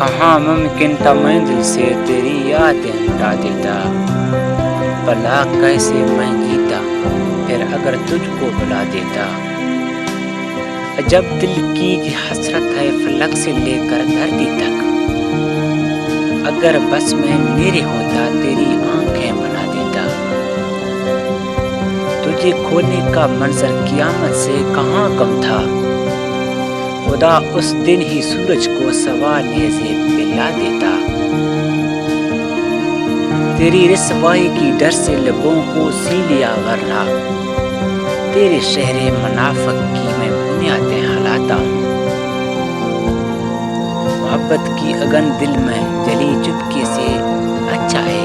کہاں ممکن تھا میں دل سے تیری یادیں مٹا دیتا، بھلا کیسے میں جیتا پھر اگر تجھ کو بلا دیتا۔ عجب دل کی حسرت ہے فلک سے لے کر دھرتی تک، اگر بس میں میرے ہوتا تیری آنکھیں بنا دیتا۔ تجھے کھونے کا منظر قیامت سے کہاں کم تھا، خدا اس دن ہی سورج کو سوا نیزے پلا دیتا۔ تیری رسوائی کی ڈر سے لبوں کو سی لیا ورنہ، تیرے شہر منافق کی میں بنیادیں ہلاتا ہوں۔ محبت کی اگن دل میں جلی چپکے سے اچھا ہے،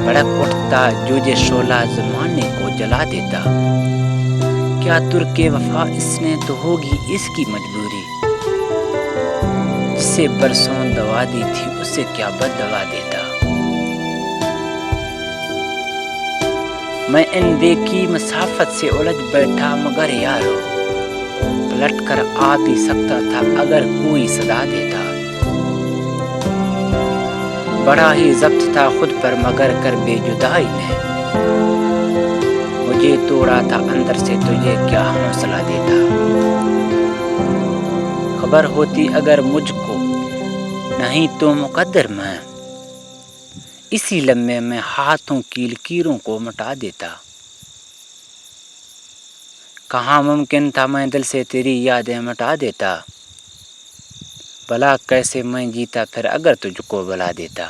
بھڑک اٹھتا جو یہ شعلہ زمانے کو جلا دیتا۔ کیا ترک وفا اس نے تو ہوگی اس کی مجبوری، جسے برسوں دوا دی تھی اسے کیا بد دوا دیتا۔ میں ان دیکھی مسافت سے الجھ بیٹھا مگر یارو، پلٹ کر آ بھی سکتا تھا اگر کوئی صدا دیتا۔ بڑا ہی ضبط تھا خود پر مگر کر بے جدائی نے، مجھے توڑا تھا اندر سے تجھے کیا حوصلہ دیتا۔ خبر ہوتی اگر مجھ کو نہیں تو مقدر میں، اسی لمحے میں ہاتھوں کی لکیروں کو مٹا دیتا۔ کہاں ممکن تھا میں دل سے تیری یادیں مٹا دیتا، بھلا کیسے میں جیتا پھر اگر تجھ کو بلا دیتا۔